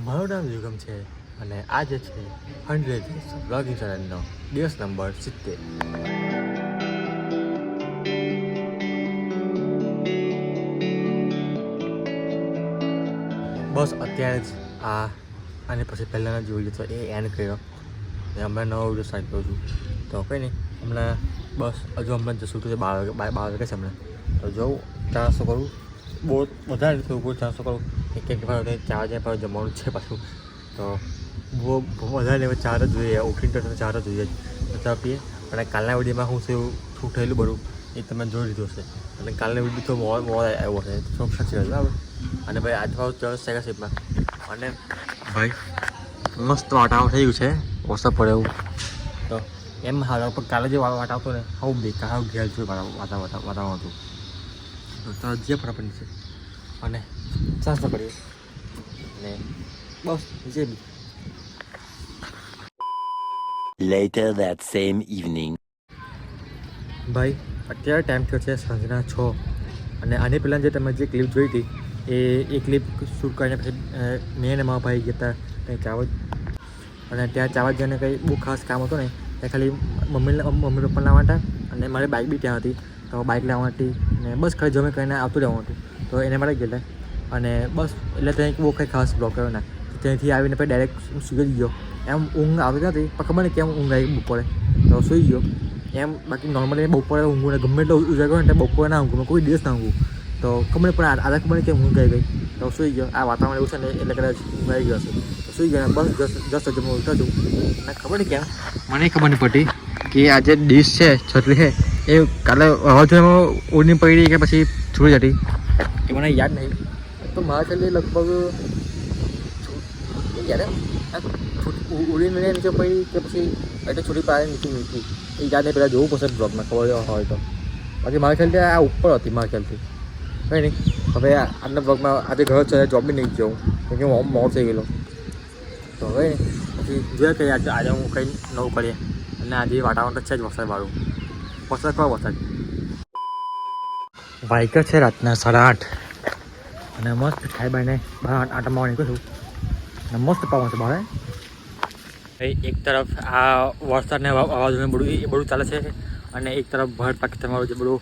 મારું નામ યુગમ છે અને આજે છે 100 બ્લોગિંગ ચેનલનો દિવસ નંબર 70. બસ અત્યારે જ આને પછી પહેલાંનો જે વિડીયો હતો એ એન્ડ કર્યો ને હમણાં નવો વિડીયો સ્ટાર્ટ કરું છું. તો કંઈ નહીં, હમણાં બસ હજુ હમણાં જશું તો 12 વાગે છે હમણાં. તો જોઉં ચારસો કરું, બહુ વધારે થોડું ચારસો કરું એક ભાઈ ચાર હજાર ભાવ જમવાનું છે પાછું. તો બહુ વધારે ચાર જ જોઈએ, ઉઠીને તો ચાર જ જોઈએ તો ચા પીએ. અને કાલના વિડીયોમાં હું શું થયેલું બધું એ તમે જોઈ લીધું હશે. અને કાલનો વિડીયો તો મોડ આવ્યો હશે તો સાચી વાત બરાબર. અને ભાઈ આજે ભાવ 10 શીપમાં અને ભાઈ મસ્ત વાટાવણ થઈ ગયું છે, વરસાદ પડે એવું. તો એમ હાલ પણ કાલે જે વાટાવતો ને હું બેકાર હું ઘેર જોયું વાતાવરણ હતું. તો જે ફરક છે અને ચાન્સ કરીએ ને બસ જે બી. Later that same evening. ભાઈ અત્યારે ટાઈમ થયો છે સાંજના 6 અને આની પહેલાં જે તમે જે ક્લિપ જોઈ હતી એ ક્લિપ શૂટ કરીને પછી મેં અને મારા ભાઈ ગયા હતા કંઈ ચાવજ. અને ત્યાં ચાવજ જઈને કંઈ બહુ ખાસ કામ હતું ને, ત્યાં ખાલી મમ્મી પપ્પા લાવવા હતા અને મારી બાઇક બી ત્યાં હતી. તો બાઇક લાવવા હતી ને બસ ખાલી જમે કરીને આવતું રહેવાનું હતું. તો એને માટે ગયેલા અને બસ એટલે ત્યાં બહુ કંઈ ખાસ બ્લોગ કર્યો ના. ત્યાંથી આવીને પછી ડાયરેક્ટ સુઈ ગયો. એમ ઊંઘ આવતી નથી પણ ખબર નહીં કેમ ઊંઘ આવી બપોરે તો સુઈ ગયો એમ. બાકી નોર્મલી બપોરે ઊંઘું ને ગમે એટલો ઉજાગરો ને બપોરે ના ઊંઘું, કોઈ દિવસ ના ઊંઘું. તો ખબર નહીં પણ આદા ખબર નહીં કેમ ઊંઘ આવી ગઈ તો સુઈ ગયો. આ વાતાવરણ એવું છે ને એટલે કદાચ ઊંઘ આવી ગયો હશે તો સુઈ ગયો. બસ જસ્ટ હજુ હું ઉઠ્યો છું અને ખબર નહીં કેમ મને ખબર નહીં પડતી કે આ જે ડીશ છે છત્રી છે એ કાલે વાવાઝોડામાં ઉડીને પડી કે પછી છોડી જતી એ મને યાદ નહીં. તો મારા છેલ્લે લગભગ યાર ઉડીને નીચે પડી કે પછી એટલે છોડી પાડે નીચે મૂકી એ યાદ નહીં. પહેલાં જોવું પડશે બ્લોગમાં ખબર હોય તો. બાકી મારા ખ્યાલથી આ ઉપર હતી મારા ખ્યાલથી. કંઈ નહીં, હવે આજના બ્લોગમાં આજે ઘર છે જોબ બી નહીં જવું કેમ કે હું મોડ થઈ ગયેલો. તો હવે પછી જોઈએ કંઈ આજે હું કંઈ નવું કરીએ. અને આજે વાતાવરણ તો છે જ વરસાદવાળું. વરસાદ કયો વરસાદ વાઇકર છે રાતના 8:30 અને મસ્ત ખાઈ બાઈને બહાર આટા મારવા નીકળું છું અને મસ્ત પવન છે બહાર. એક તરફ આ વરસાદને વાવાઝોડું બધું એ બધું ચાલે છે અને એક તરફ ભર પાકિસ્તાનવાળું જે બધું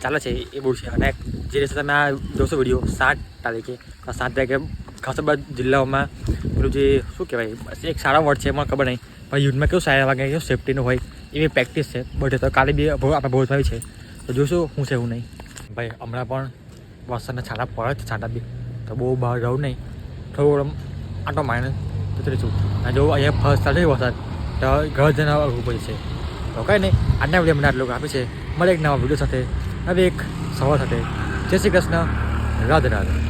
ચાલે છે એ બધું છે. અને જે રીતે તમે આ જોશો વિડીયો 7 તારીખે 7 તારીખે ખાસ બધા જિલ્લાઓમાં પેલું જે શું કહેવાય એક સારા વર્ડ છે મને ખબર નહીં પણ યુદ્ધમાં કેવું સારા વાગે કેવું સેફ્ટીનું હોય એવી પ્રેક્ટિસ છે બધે. તો કાલે બી આપણે ભોજમાં છે તો જોઈશું શું છે એવું નહીં. ભાઈ હમણાં પણ વરસાદના છાંટા પડે છે, છાંટા બી તો બહુ બહાર જવું નહીં, થોડું આટો માઇનસ ઉતરીશું. અને જો અહીંયા ફર્સ્ટ ચાલે વરસાદ તો ઘર જઈને આવવું પડે છે. તો કંઈ નહીં, આજના વિડીયો મને આટલું આપે છે. મળે એક નવા વિડીયો સાથે હવે એક સવાલ સાથે. જય શ્રી કૃષ્ણ, રાધે રાધે.